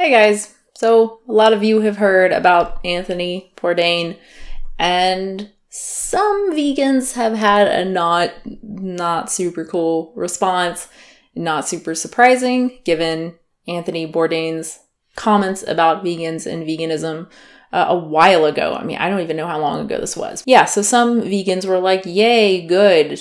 Hey guys, so a lot of you have heard about Anthony Bourdain, and some vegans have had a not super cool response, not super surprising given Anthony Bourdain's comments about vegans and veganism a while ago. I mean, I don't even know how long ago this was. Yeah, so some vegans were like, yay, good.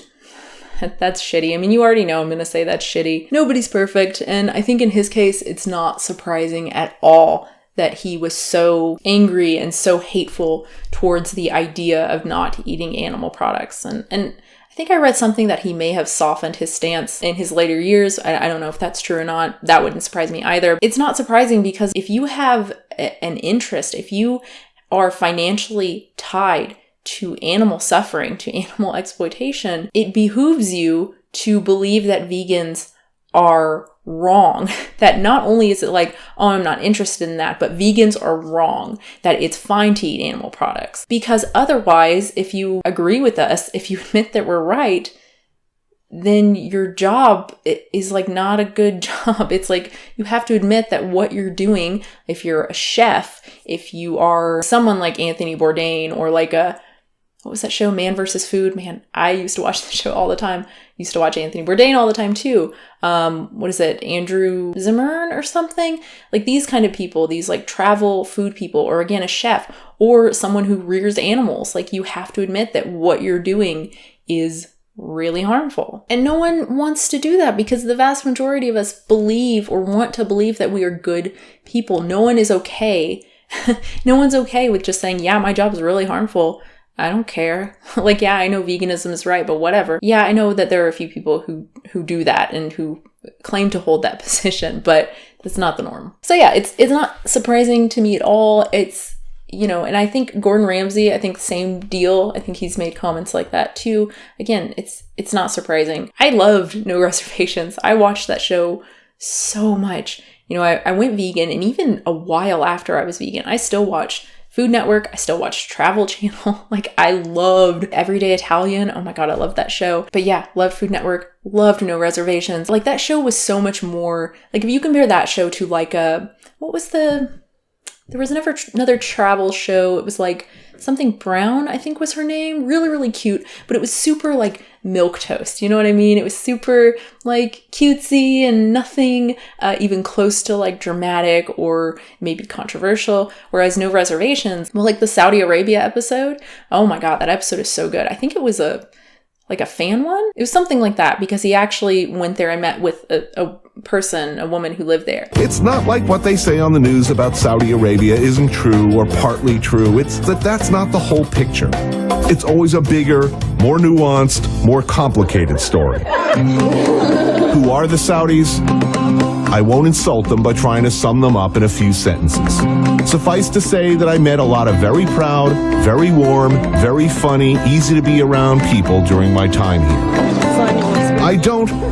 That's shitty. I mean, you already know I'm going to say that's shitty. Nobody's perfect. And I think in his case, it's not surprising at all that he was so angry and so hateful towards the idea of not eating animal products. And I think I read something that he may have softened his stance in his later years. I don't know if that's true or not. That wouldn't surprise me either. It's not surprising because if you have an interest, if you are financially tied to animal suffering, to animal exploitation, it behooves you to believe that vegans are wrong. That not only is it like, oh, I'm not interested in that, but vegans are wrong, that it's fine to eat animal products. Because otherwise, if you agree with us, if you admit that we're right, then your job is like not a good job. It's like you have to admit that what you're doing, if you're a chef, if you are someone like Anthony Bourdain or like what was that show? Man vs. Food. Man, I used to watch the show all the time. Used to watch Anthony Bourdain all the time too. What is it? Andrew Zimmern or something? Like these kind of people, these like travel food people, or again, a chef or someone who rears animals. Like you have to admit that what you're doing is really harmful. And no one wants to do that because the vast majority of us believe or want to believe that we are good people. No one is okay. No one's okay with just saying, yeah, my job is really harmful. I don't care. Like, yeah, I know veganism is right, but whatever. Yeah, I know that there are a few people who do that and who claim to hold that position, but that's not the norm. So yeah, it's not surprising to me at all. It's, and I think Gordon Ramsay, I think same deal. I think he's made comments like that too. Again, it's not surprising. I loved No Reservations. I watched that show so much. I went vegan, and even a while after I was vegan, I still watched Food Network. I still watched Travel Channel. Like I loved Everyday Italian. Oh my God, I loved that show. But yeah, loved Food Network, loved No Reservations. Like that show was so much more, like if you compare that show to like there was another travel show. It was like something Brown, I think was her name. Really, really cute. But it was super like milquetoast. You know what I mean? It was super like cutesy and nothing even close to like dramatic or maybe controversial. Whereas No Reservations, well, like the Saudi Arabia episode. Oh my God, that episode is so good. I think it was a fan one. It was something like that because he actually went there and met with a woman who lived there. It's not like what they say on the news about Saudi Arabia isn't true or partly true. It's that's not the whole picture. It's always a bigger, more nuanced, more complicated story. Who are the Saudis? I won't insult them by trying to sum them up in a few sentences. Suffice to say that I met a lot of very proud, very warm, very funny, easy to be around people during my time here.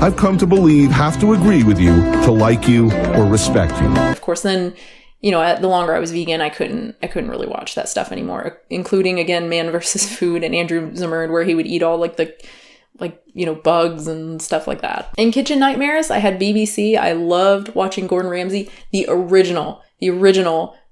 I've come to believe, have to agree with you to like you or respect you. Of course, then, the longer I was vegan, I couldn't really watch that stuff anymore, including, again, Man vs. Food and Andrew Zimmern, where he would eat all bugs and stuff like that. In Kitchen Nightmares, I had BBC. I loved watching Gordon Ramsay, the original,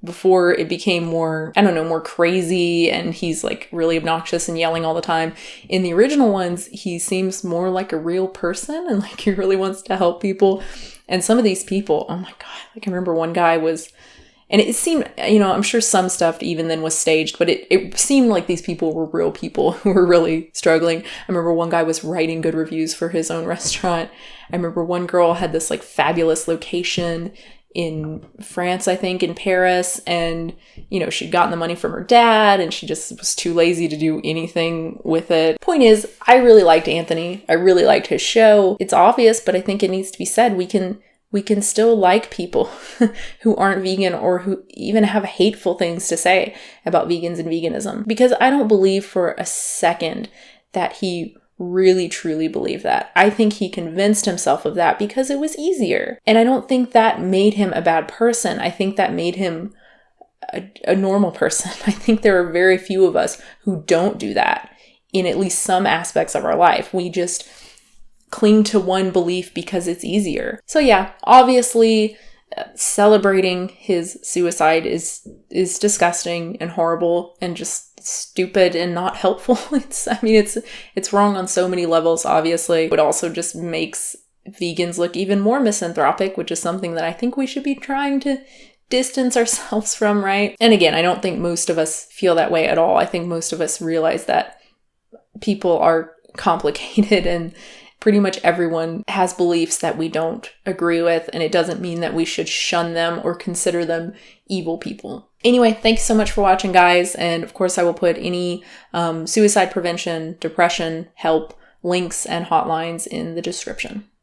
before it became more, more crazy and he's like really obnoxious and yelling all the time. In the original ones, he seems more like a real person and like he really wants to help people. And some of these people, oh my God, I can remember one guy was, and it seemed, I'm sure some stuff even then was staged, but it seemed like these people were real people who were really struggling. I remember one guy was writing good reviews for his own restaurant. I remember one girl had this like fabulous location in France, I think, in Paris, and she'd gotten the money from her dad and she just was too lazy to do anything with it. Point is, I really liked Anthony. I really liked his show. It's obvious, but I think it needs to be said. We can still like people who aren't vegan or who even have hateful things to say about vegans and veganism, because I don't believe for a second that he really truly believe that. I think he convinced himself of that because it was easier. And I don't think that made him a bad person. I think that made him a normal person. I think there are very few of us who don't do that in at least some aspects of our life. We just cling to one belief because it's easier. So yeah, obviously celebrating his suicide is disgusting and horrible and just stupid and not helpful. It's wrong on so many levels, obviously. It also just makes vegans look even more misanthropic, which is something that I think we should be trying to distance ourselves from, right? And again, I don't think most of us feel that way at all. I think most of us realize that people are complicated and pretty much everyone has beliefs that we don't agree with, and it doesn't mean that we should shun them or consider them evil people. Anyway, thanks so much for watching, guys, and of course I will put any suicide prevention, depression, help, links, and hotlines in the description.